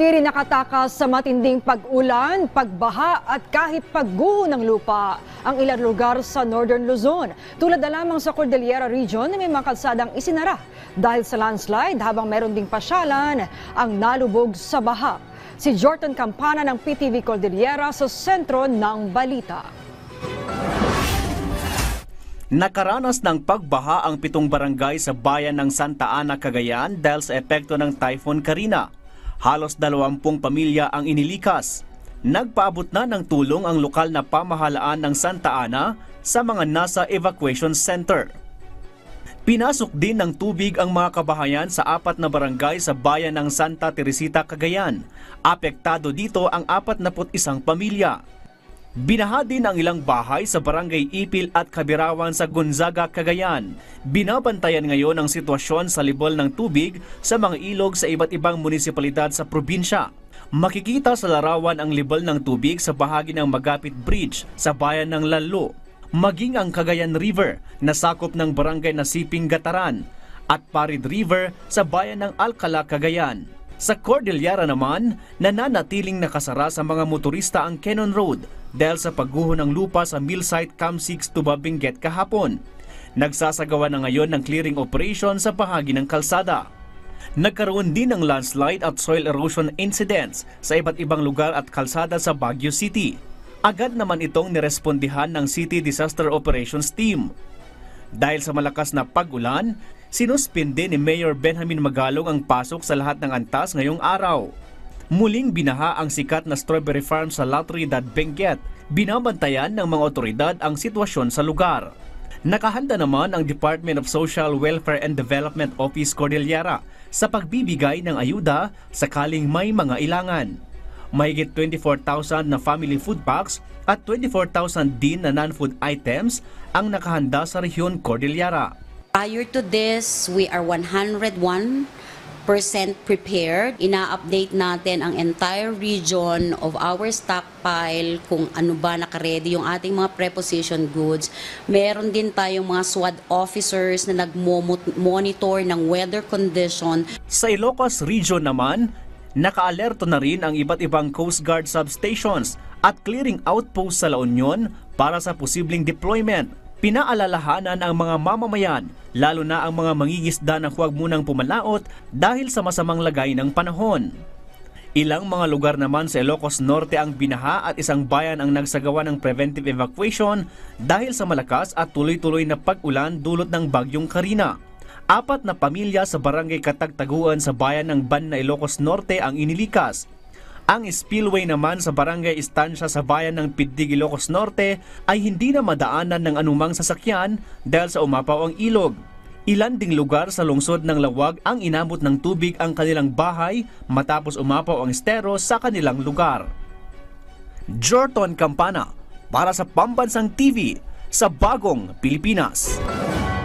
Hindi rin nakatakas sa matinding pag-ulan, pagbaha at kahit pagguho ng lupa ang ilang lugar sa Northern Luzon. Tulad na lamang sa Cordillera Region na may mga kalsadang isinara dahil sa landslide habang meron ding pasyalan ang nalubog sa baha. Si Jordan Campana ng PTV Cordillera sa sentro ng balita. Nakaranas ng pagbaha ang 7 barangay sa bayan ng Santa Ana, Cagayan dahil sa epekto ng Typhoon Karina. Halos 20 pamilya ang inilikas. Nagpaabot na ng tulong ang lokal na pamahalaan ng Santa Ana sa mga nasa evacuation center. Pinasok din ng tubig ang mga kabahayan sa 4 na barangay sa bayan ng Santa Teresita, Cagayan. Apektado dito ang 41 pamilya. Binaha din ang ilang bahay sa barangay Ipil at Kabirawan sa Gonzaga, Cagayan. Binabantayan ngayon ang sitwasyon sa lebel ng tubig sa mga ilog sa iba't ibang munisipalidad sa probinsya. Makikita sa larawan ang lebel ng tubig sa bahagi ng Magapit Bridge sa bayan ng Lalo, maging ang Cagayan River na sakop ng barangay na Siping, Gataran, at Parid River sa bayan ng Alcala, Cagayan. Sa Cordillera naman, nananatiling nakasara sa mga motorista ang Cannon Road dahil sa pagguho ng lupa sa mill site Cam 6 Tuba Benguet kahapon. Nagsasagawa na ngayon ng clearing operation sa bahagi ng kalsada. Nagkaroon din ng landslide at soil erosion incidents sa iba't ibang lugar at kalsada sa Baguio City. Agad naman itong nirespondihan ng City Disaster Operations Team. Dahil sa malakas na pag-ulan, sinuspinde ni Mayor Benjamin Magalong ang pasok sa lahat ng antas ngayong araw. Muling binaha ang sikat na strawberry farm sa La Trinidad, Benguet. Binabantayan ng mga otoridad ang sitwasyon sa lugar. Nakahanda naman ang Department of Social Welfare and Development Office Cordillera sa pagbibigay ng ayuda sakaling may mga ilangan. Mahigit 24,000 na family food packs at 24,000 din na non-food items ang nakahanda sa rehiyon Cordillera. Prior to this, we are 101% prepared. Ina-update natin ang entire region of our stockpile kung ano ba nakaredy yung ating mga preposition goods. Meron din tayong mga SWAT officers na nag-monitor ng weather condition. Sa Ilocos Region naman, naka-alerto na rin ang iba't ibang Coast Guard substations at clearing outposts sa La Union para sa posibleng deployment. Pinaalalahanan ang mga mamamayan, lalo na ang mga mangingisda na huwag munang pumalaot dahil sa masamang lagay ng panahon. Ilang mga lugar naman sa Ilocos Norte ang binaha at isang bayan ang nagsagawa ng preventive evacuation dahil sa malakas at tuloy-tuloy na pag-ulan dulot ng bagyong Karina. 4 na pamilya sa barangay Katagtaguan sa bayan ng Ban na Ilocos Norte ang inilikas. Ang spillway naman sa barangay Estancia sa bayan ng Pidig, Ilocos Norte ay hindi na madaanan ng anumang sasakyan dahil sa umapaw ang ilog. Ilan ding lugar sa lungsod ng Lawag ang inabot ng tubig ang kanilang bahay matapos umapaw ang estero sa kanilang lugar. Jordan Campana para sa Pambansang TV sa Bagong Pilipinas.